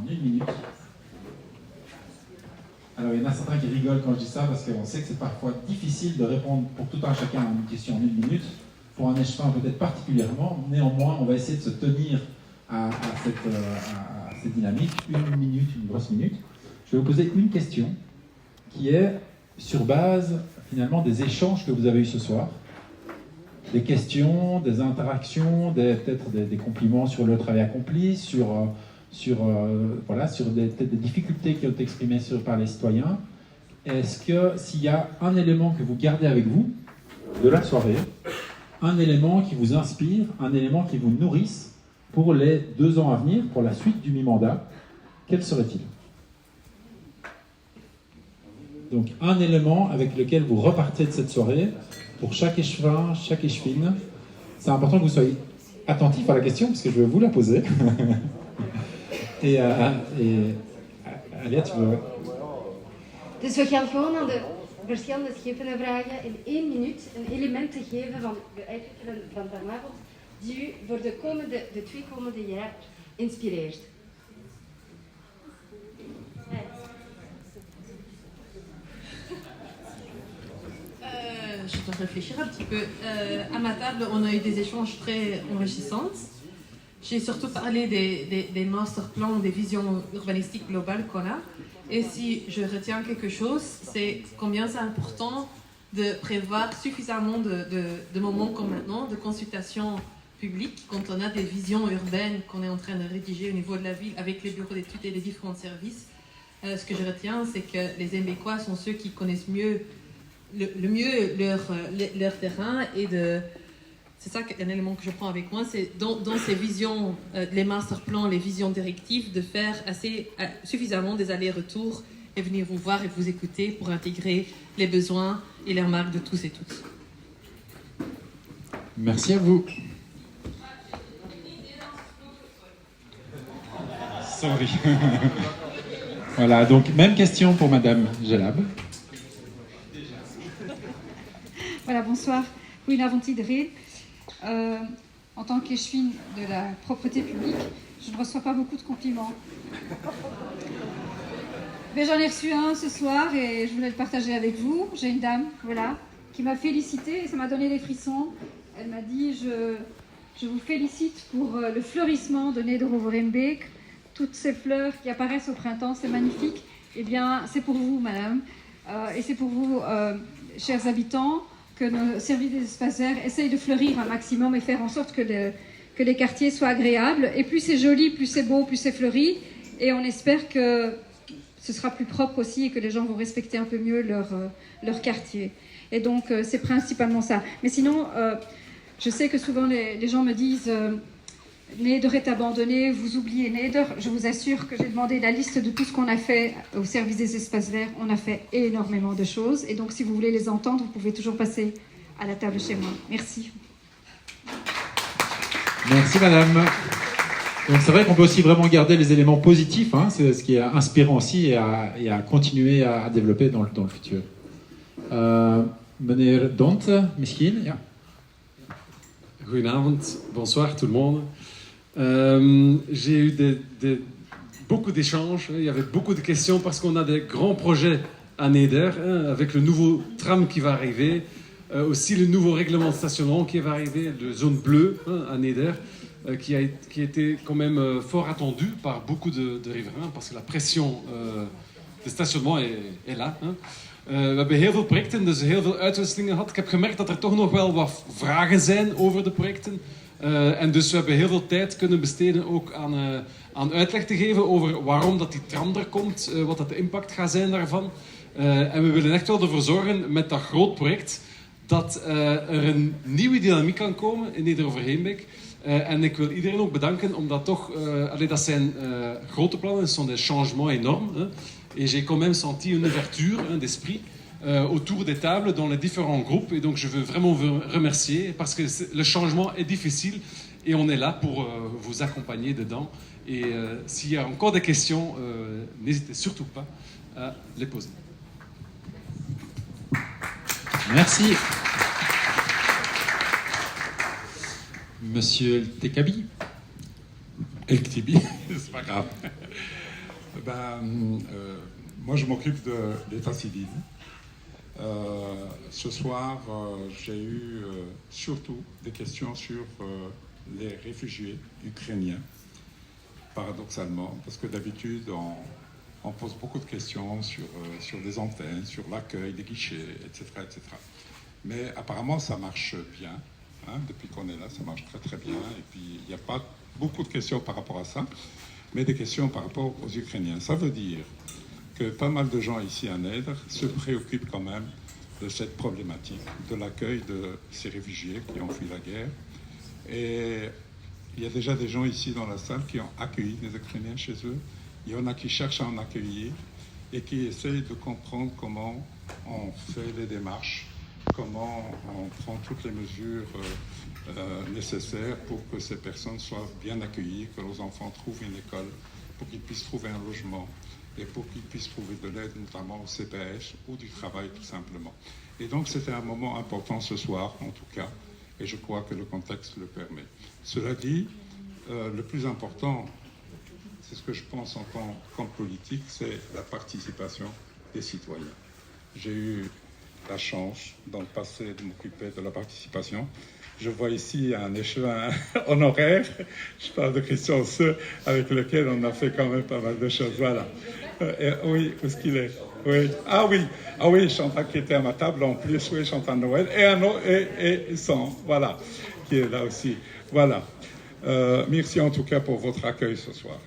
en 1 minute. Alors, il y en a certains qui rigolent quand je dis ça parce qu'on sait que c'est parfois difficile de répondre pour tout un chacun à une question en 1 minute. Pour un échevin, peut-être particulièrement. Néanmoins, on va essayer de se tenir à cette dynamique. 1 minute, une grosse minute. Je vais vous poser une question qui est sur base, finalement, des échanges que vous avez eus ce soir. Des questions, des interactions, peut-être des compliments sur le travail accompli, sur peut-être des difficultés qui ont été exprimées par les citoyens. Est-ce que s'il y a un élément que vous gardez avec vous de la soirée, un élément qui vous inspire, un élément qui vous nourrisse pour les 2 ans à venir, pour la suite du mi-mandat, quel serait-il ? Donc un élément avec lequel vous repartez de cette soirée, pour chaque échevin, chaque échevine. C'est important que vous soyez attentif à la question, parce que je vais vous la poser. et Alia, tu veux... Dus we gaan gewoon aan de verschillende schepenen vragen in 1 minuut een element te geven van de uitwikkelen van vanavond die u voor de 2 komende jaar inspireert. Je dois réfléchir un petit peu. À ma table, on a eu des échanges très enrichissants. J'ai surtout parlé des master plans, des visions urbanistiques globales qu'on a. Et si je retiens quelque chose, c'est combien c'est important de prévoir suffisamment de moments comme maintenant, de consultation publique, quand on a des visions urbaines qu'on est en train de rédiger au niveau de la ville avec les bureaux d'études et les différents services. Ce que je retiens, c'est que les Mbécois sont ceux qui connaissent le mieux leur terrain et c'est ça un élément que je prends avec moi, c'est dans ces visions, les master plans, les visions directives, de faire suffisamment des allers-retours et venir vous voir et vous écouter pour intégrer les besoins et les remarques de tous et toutes. Merci à vous. Sorry. Voilà, donc même question pour Madame Gelab. Voilà, bonsoir. Goedenavond iedereen. En tant qu'échevine de la propreté publique, je ne reçois pas beaucoup de compliments. Mais j'en ai reçu un ce soir et je voulais le partager avec vous. J'ai une dame, voilà, qui m'a félicité et ça m'a donné des frissons. Elle m'a dit je vous félicite pour le fleurissement de Neder-Overheembeek. Toutes ces fleurs qui apparaissent au printemps, c'est magnifique. Eh bien, c'est pour vous, madame. Et c'est pour vous, chers habitants, que nos services des espaces verts essayent de fleurir un maximum et faire en sorte que les quartiers soient agréables. Et plus c'est joli, plus c'est beau, plus c'est fleuri. Et on espère que ce sera plus propre aussi et que les gens vont respecter un peu mieux leur quartier. Et donc, c'est principalement ça. Mais sinon, je sais que souvent les gens me disent Neder est abandonné, vous oubliez Neder. Je vous assure que j'ai demandé la liste de tout ce qu'on a fait au service des espaces verts. On a fait énormément de choses. Et donc, si vous voulez les entendre, vous pouvez toujours passer à la table chez moi. Merci. Merci, madame. Donc, c'est vrai qu'on peut aussi vraiment garder les éléments positifs. Hein, c'est ce qui est inspirant aussi et à continuer à développer dans le futur. Meneer Dont, misschien. Ja. Goedenavond, bonsoir tout le monde. J'ai eu beaucoup d'échanges, il y avait beaucoup de questions parce qu'on a des grands projets à Neder, avec le nouveau tram qui va arriver, aussi le nouveau règlement de stationnement qui va arriver, de zone bleue à Neder, qui a été quand même fort attendu par beaucoup de riverains parce que la pression de stationnement est là. We hebben heel veel projecten, dus heel veel uitwisselingen gehad. Ik heb gemerkt dat er toch nog wel wat vragen zijn over de projecten. En dus we hebben heel veel tijd kunnen besteden ook aan uitleg te geven over waarom dat die tram er komt, wat dat de impact gaat zijn daarvan. En we willen echt wel ervoor zorgen met dat groot project dat er een nieuwe dynamiek kan komen in Neder-Overheembeek. En ik wil iedereen ook bedanken, omdat toch, dat zijn grote plannen, ce sont des changements énormes. Et j'ai quand même senti une ouverture d'esprit autour des tables dans les différents groupes. Et donc je veux vraiment vous remercier parce que le changement est difficile et on est là pour vous accompagner dedans. Et s'il y a encore des questions, n'hésitez surtout pas à les poser. Merci. Monsieur El Tekabi. El Ktibi, c'est pas grave. Moi, je m'occupe de l'état civil. Ce soir, j'ai eu surtout des questions sur les réfugiés ukrainiens, paradoxalement, parce que d'habitude, on pose beaucoup de questions sur des antennes, sur l'accueil des guichets, etc., etc. Mais apparemment, ça marche bien. Hein, depuis qu'on est là, ça marche très très bien. Et puis, il n'y a pas beaucoup de questions par rapport à ça, mais des questions par rapport aux Ukrainiens. Ça veut dire que pas mal de gens ici à Nèdre se préoccupent quand même de cette problématique, de l'accueil de ces réfugiés qui ont fui la guerre. Et il y a déjà des gens ici dans la salle qui ont accueilli des Ukrainiens chez eux. Il y en a qui cherchent à en accueillir et qui essayent de comprendre comment on fait les démarches, comment on prend toutes les mesures nécessaires pour que ces personnes soient bien accueillies, que nos enfants trouvent une école, pour qu'ils puissent trouver un logement et pour qu'ils puissent trouver de l'aide, notamment au CPS ou du travail tout simplement. Et donc c'était un moment important ce soir, en tout cas, et je crois que le contexte le permet. Cela dit, le plus important, c'est ce que je pense en tant qu'homme politique, c'est la participation des citoyens. J'ai eu la chance dans le passé de m'occuper de la participation. Je vois ici un échevin honoraire, je parle de Christian Seux, avec lequel on a fait quand même pas mal de choses. Voilà. Oui, où est-ce qu'il est? Oui. Ah oui, Chantal qui était à ma table en plus, oui, Chantal Noël, et San, voilà, qui est là aussi. Voilà. Merci en tout cas pour votre accueil ce soir.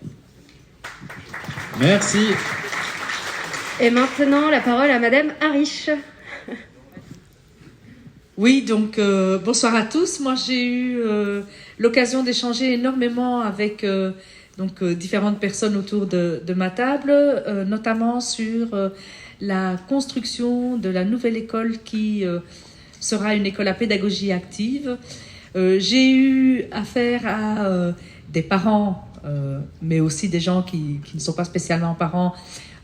Merci. Et maintenant, la parole à Madame Harish. Oui, donc bonsoir à tous. Moi, j'ai eu l'occasion d'échanger énormément avec différentes personnes autour de ma table, notamment sur la construction de la nouvelle école qui sera une école à pédagogie active. J'ai eu affaire à des parents, mais aussi des gens qui ne sont pas spécialement parents,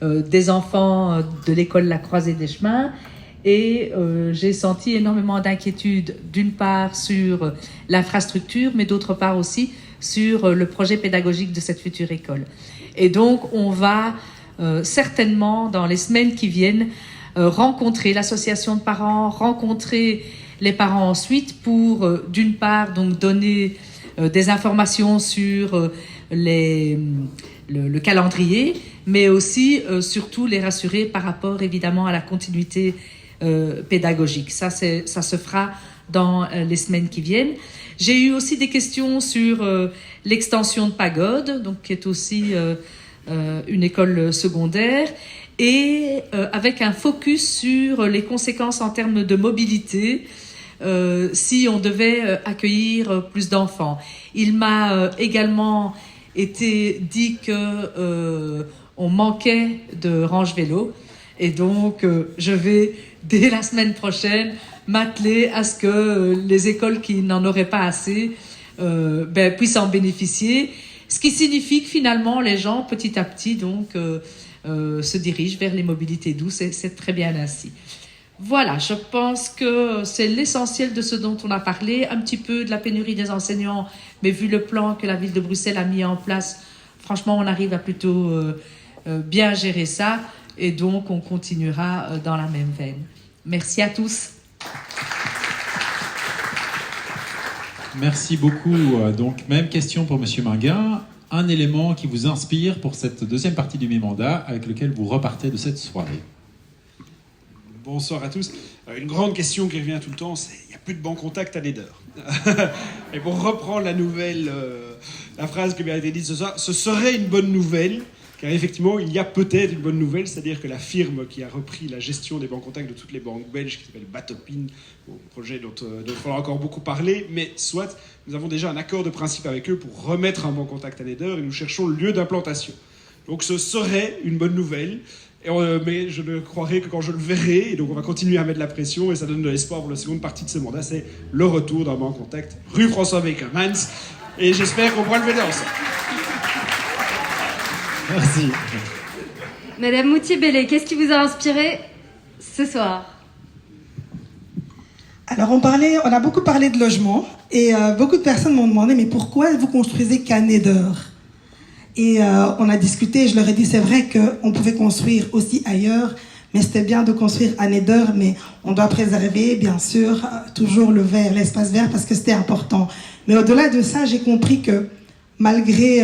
des enfants de l'école La Croisée des Chemins. Et j'ai senti énormément d'inquiétude, d'une part sur l'infrastructure, mais d'autre part aussi sur le projet pédagogique de cette future école. Et donc, on va certainement, dans les semaines qui viennent, rencontrer l'association de parents, rencontrer les parents ensuite pour, d'une part, donc donner des informations sur le calendrier, mais aussi, surtout, les rassurer par rapport, évidemment, à la continuité pédagogique. Ça se fera dans les semaines qui viennent. J'ai eu aussi des questions sur l'extension de Pagode, donc qui est aussi une école secondaire, et avec un focus sur les conséquences en termes de mobilité si on devait accueillir plus d'enfants. Il m'a également été dit que on manquait de range vélo, et donc je vais dès la semaine prochaine m'atteler à ce que les écoles qui n'en auraient pas assez puissent en bénéficier, ce qui signifie que finalement les gens petit à petit donc se dirigent vers les mobilités douces, et c'est très bien ainsi. Voilà, je pense que c'est l'essentiel de ce dont on a parlé, un petit peu de la pénurie des enseignants, mais vu le plan que la ville de Bruxelles a mis en place, franchement on arrive à plutôt bien gérer ça, et donc on continuera dans la même veine. Merci à tous. Merci beaucoup. Donc, même question pour Monsieur Minguin. Un élément qui vous inspire pour cette deuxième partie du mi-mandat avec lequel vous repartez de cette soirée. Bonsoir à tous. Une grande question qui revient tout le temps, c'est il n'y a plus de banc contact à Nèdre. Et pour reprendre la phrase qui m'a été dite ce soir, ce serait une bonne nouvelle, car effectivement, il y a peut-être une bonne nouvelle, c'est-à-dire que la firme qui a repris la gestion des bancs contacts de toutes les banques belges, qui s'appelle Batopin, un projet dont il faudra encore beaucoup parler, mais soit, nous avons déjà un accord de principe avec eux pour remettre un banc contact à Nèdre, et nous cherchons le lieu d'implantation. Donc ce serait une bonne nouvelle, mais je ne croirai que quand je le verrai, et donc on va continuer à mettre la pression, et ça donne de l'espoir pour la seconde partie de ce mandat, c'est le retour d'un banc contact rue François Beckermans, et j'espère qu'on pourra le faire ensemble. Merci. Madame Moutier-Bellé, qu'est-ce qui vous a inspiré ce soir? Alors on a beaucoup parlé de logement, et beaucoup de personnes m'ont demandé mais pourquoi vous construisez qu'à Nèdre? Et on a discuté, je leur ai dit, c'est vrai qu'on pouvait construire aussi ailleurs, mais c'était bien de construire à Neder, mais on doit préserver, bien sûr, toujours le vert, l'espace vert, parce que c'était important. Mais au-delà de ça, j'ai compris que malgré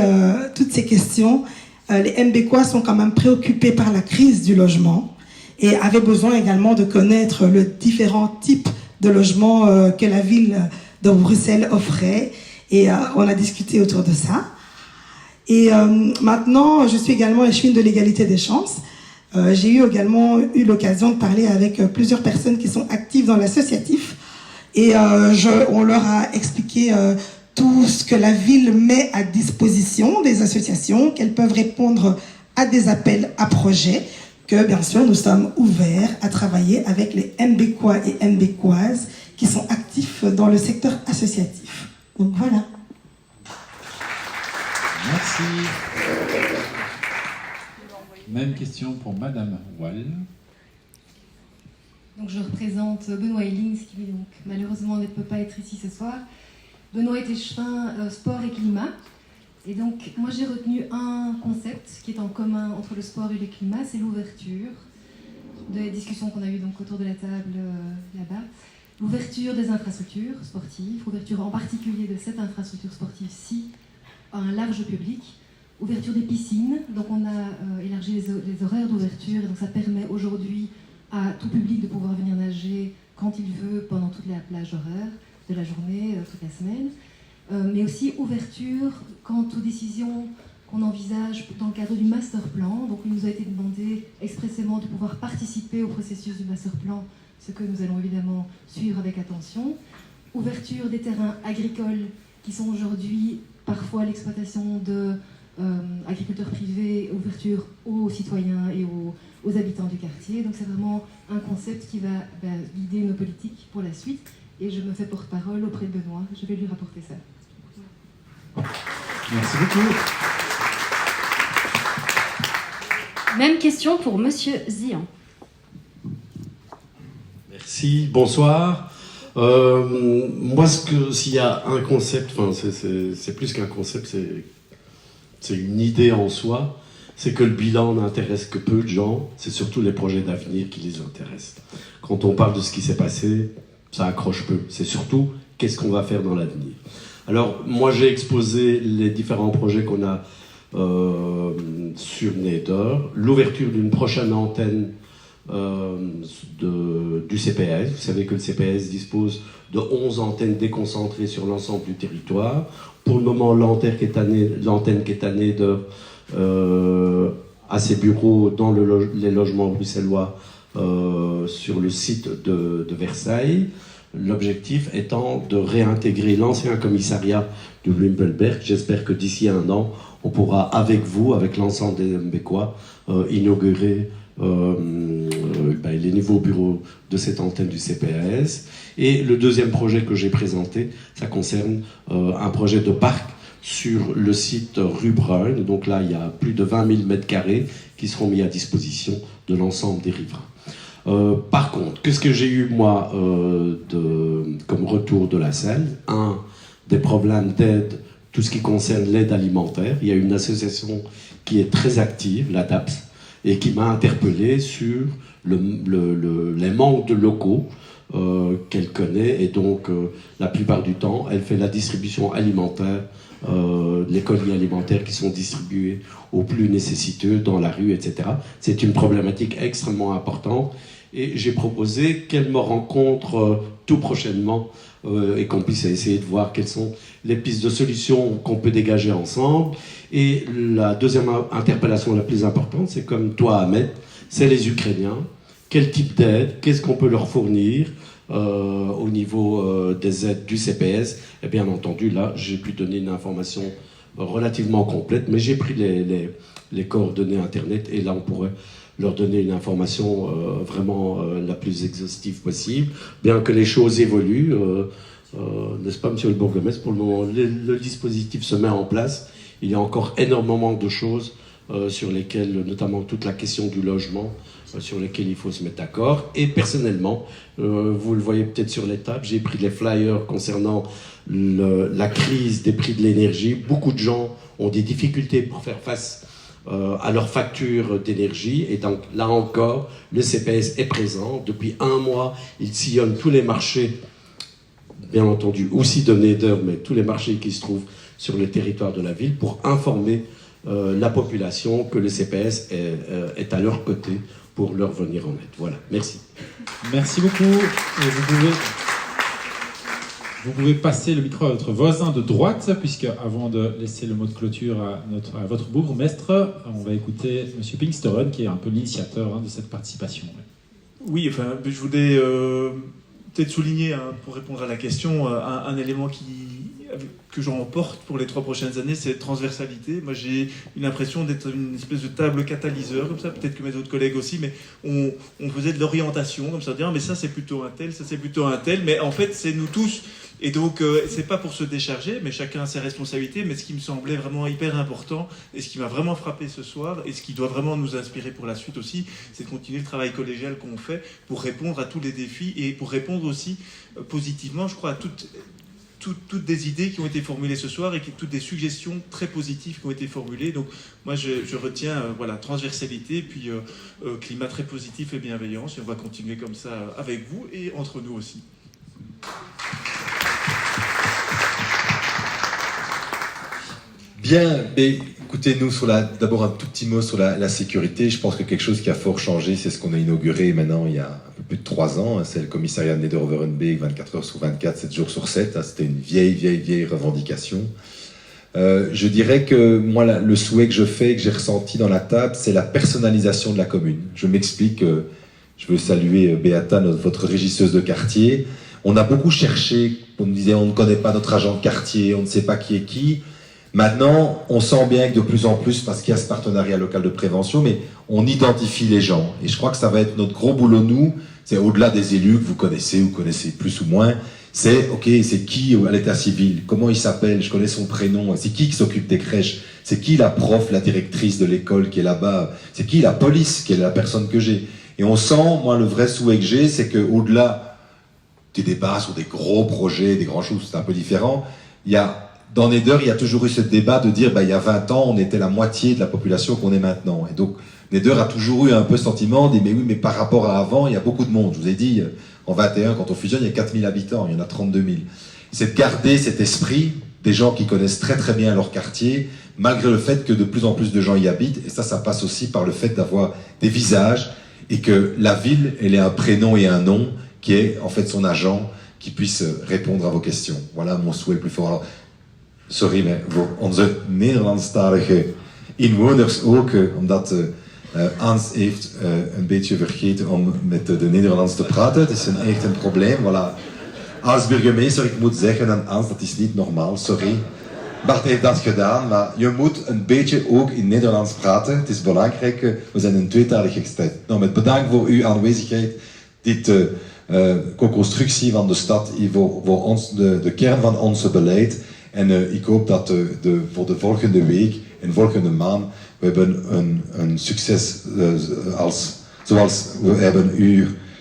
toutes ces questions, les Mbécois sont quand même préoccupés par la crise du logement et avaient besoin également de connaître le différents types de logements que la ville de Bruxelles offrait. Et on a discuté autour de ça. Et maintenant, je suis également échevine de l'égalité des chances. J'ai également eu l'occasion de parler avec plusieurs personnes qui sont actives dans l'associatif. Et on leur a expliqué tout ce que la ville met à disposition des associations, qu'elles peuvent répondre à des appels à projets, que bien sûr nous sommes ouverts à travailler avec les Mbécois et Mbécoises qui sont actifs dans le secteur associatif. Donc voilà. Merci. Même question pour Madame Wall. Donc je représente Benoît Hellings qui donc malheureusement ne peut pas être ici ce soir. Benoît est échevin sport et climat. Et donc moi j'ai retenu un concept qui est en commun entre le sport et le climat, c'est l'ouverture des discussions qu'on a eues donc autour de la table là-bas. L'ouverture des infrastructures sportives, ouverture en particulier de cette infrastructure sportive-ci à un large public. Ouverture des piscines, donc on a élargi les horaires d'ouverture, et donc ça permet aujourd'hui à tout public de pouvoir venir nager quand il veut pendant toute la plage horaire de la journée, toute la semaine. Mais aussi ouverture quant aux décisions qu'on envisage dans le cadre du master plan. Donc il nous a été demandé expressément de pouvoir participer au processus du master plan, ce que nous allons évidemment suivre avec attention. Ouverture des terrains agricoles qui sont aujourd'hui parfois l'exploitation de agriculteurs privés, ouverture aux citoyens et aux habitants du quartier. Donc c'est vraiment un concept qui va guider nos politiques pour la suite. Et je me fais porte-parole auprès de Benoît. Je vais lui rapporter ça. Merci beaucoup. Même question pour Monsieur Zian. Merci, bonsoir. Moi, s'il y a un concept, enfin, c'est plus qu'un concept, c'est une idée en soi, c'est que le bilan n'intéresse que peu de gens, c'est surtout les projets d'avenir qui les intéressent. Quand on parle de ce qui s'est passé, ça accroche peu. C'est surtout qu'est-ce qu'on va faire dans l'avenir. Alors, moi, j'ai exposé les différents projets qu'on a sur Neder, l'ouverture d'une prochaine antenne du CPS. Vous savez que le CPS dispose de 11 antennes déconcentrées sur l'ensemble du territoire. Pour le moment, l'antenne qui est à Neder à ses bureaux dans les logements bruxellois sur le site de Versailles. L'objectif étant de réintégrer l'ancien commissariat de Wimpelberg. J'espère que d'ici 1 an, on pourra, avec vous, avec l'ensemble des Mbécois, inaugurer les nouveaux bureaux de cette antenne du CPAS. Et le deuxième projet que j'ai présenté, ça concerne un projet de parc sur le site rue Brun. Donc là, il y a plus de 20 000 m² qui seront mis à disposition de l'ensemble des riverains. Par contre, qu'est-ce que j'ai eu, moi, comme retour de la scène? Des problèmes d'aide, tout ce qui concerne l'aide alimentaire. Il y a une association qui est très active, la DAPS, et qui m'a interpellé sur les manques de locaux qu'elle connaît. Et donc, la plupart du temps, elle fait la distribution alimentaire, les colis alimentaires qui sont distribués aux plus nécessiteux dans la rue, etc. C'est une problématique extrêmement importante. Et j'ai proposé qu'elle me rencontre tout prochainement et qu'on puisse essayer de voir quelles sont les pistes de solutions qu'on peut dégager ensemble. Et la deuxième interpellation la plus importante, c'est comme toi, Ahmed, c'est les Ukrainiens. Quel type d'aide? Qu'est-ce qu'on peut leur fournir au niveau des aides du CPS? Et bien entendu, là, j'ai pu donner une information relativement complète, mais j'ai pris les coordonnées Internet et là, on pourrait leur donner une information vraiment la plus exhaustive possible, bien que les choses évoluent, n'est-ce pas, monsieur le bourgmestre? Pour le moment, le dispositif se met en place. Il y a encore énormément de choses sur lesquelles, notamment toute la question du logement, sur lesquelles il faut se mettre d'accord. Et personnellement, vous le voyez peut-être sur les tables, j'ai pris les flyers concernant la crise des prix de l'énergie. Beaucoup de gens ont des difficultés pour faire face à leurs factures d'énergie. Et donc là encore, le CPS est présent. Depuis 1 mois, il sillonne tous les marchés, bien entendu aussi de Neder, mais tous les marchés qui se trouvent sur le territoire de la ville pour informer la population que le CPS est à leur côté pour leur venir en aide. Voilà, merci. Merci beaucoup. Et vous pouvez passer le micro à votre voisin de droite, puisque avant de laisser le mot de clôture à votre bourgmestre, on va écouter M. Pinksteren, qui est un peu l'initiateur de cette participation. Oui, enfin, je voulais peut-être souligner, pour répondre à la question, un élément que j'en emporte pour les 3 prochaines années, c'est la transversalité. Moi, j'ai l'impression d'être une espèce de table catalyseur, comme ça, peut-être que mes autres collègues aussi, mais on faisait de l'orientation, comme ça, dire, mais ça c'est plutôt un tel, ça c'est plutôt un tel, mais en fait, c'est nous tous. Et donc, c'est pas pour se décharger, mais chacun a ses responsabilités, mais ce qui me semblait vraiment hyper important, et ce qui m'a vraiment frappé ce soir, et ce qui doit vraiment nous inspirer pour la suite aussi, c'est de continuer le travail collégial qu'on fait pour répondre à tous les défis, et pour répondre aussi positivement, je crois, à toutes des idées qui ont été formulées ce soir et toutes des suggestions très positives qui ont été formulées. Donc moi je retiens transversalité, puis climat très positif et bienveillance, et on va continuer comme ça avec vous et entre nous aussi. Bien, mais écoutez, nous, d'abord un tout petit mot sur la sécurité. Je pense que quelque chose qui a fort changé, c'est ce qu'on a inauguré maintenant il y a un peu plus de 3 ans. C'est le commissariat de Neder-Overenbeek, 24 heures sur 24, 7 jours sur 7. C'était une vieille revendication. Je dirais que moi, le souhait que je fais, que j'ai ressenti dans la table, c'est la personnalisation de la commune. Je m'explique, je veux saluer Beata, votre régisseuse de quartier. On a beaucoup cherché, on nous disait on ne connaît pas notre agent de quartier, on ne sait pas qui est qui. Maintenant, on sent bien que de plus en plus, parce qu'il y a ce partenariat local de prévention, mais on identifie les gens. Et je crois que ça va être notre gros boulot, nous, c'est au-delà des élus que vous connaissez plus ou moins, c'est, ok, c'est qui à l'état civil, comment il s'appelle, je connais son prénom, c'est qui s'occupe des crèches, c'est qui la prof, la directrice de l'école qui est là-bas, c'est qui la police, qui est la personne que j'ai. Et on sent, moi, le vrai souhait que j'ai, c'est qu'au-delà des débats sur des gros projets, des grandes choses, c'est un peu différent, dans Neder, il y a toujours eu ce débat de dire, il y a 20 ans, on était la moitié de la population qu'on est maintenant. Et donc, Neder a toujours eu un peu ce sentiment, dit, mais oui, mais par rapport à avant, il y a beaucoup de monde. Je vous ai dit, en 21, quand on fusionne, il y a 4000 habitants, il y en a 32 000. C'est de garder cet esprit des gens qui connaissent très très bien leur quartier, malgré le fait que de plus en plus de gens y habitent. Et ça passe aussi par le fait d'avoir des visages, et que la ville, elle ait un prénom et un nom, qui est en fait son agent, qui puisse répondre à vos questions. Voilà mon souhait le plus fort. Alors, sorry, maar voor onze Nederlandstalige inwoners ook, omdat Ans heeft een beetje vergeten om met de Nederlands te praten. Het is echt een probleem. Voilà. Als burgemeester, ik moet zeggen aan Ans, dat is niet normaal, sorry. Bart heeft dat gedaan, maar je moet een beetje ook in Nederlands praten. Het is belangrijk, we zijn een tweetalige stad. Nou, met bedankt voor uw aanwezigheid. Dit co-constructie van de stad, voor ons de kern van ons beleid. En ik hoop dat voor de volgende week en volgende maand we hebben een succes zoals we hebben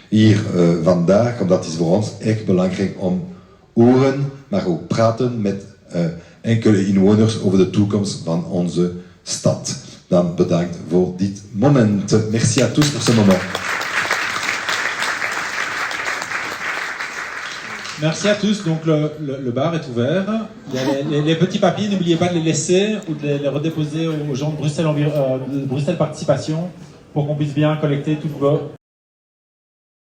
hier vandaag. Omdat het is voor ons echt belangrijk om horen, maar ook praten met enkele inwoners over de toekomst van onze stad. Dan bedankt voor dit moment. Merci à tous pour ce moment. Merci à tous. Donc le bar est ouvert. Il y a les petits papiers, n'oubliez pas de les laisser ou de les redéposer aux gens de Bruxelles Participation pour qu'on puisse bien collecter toutes vos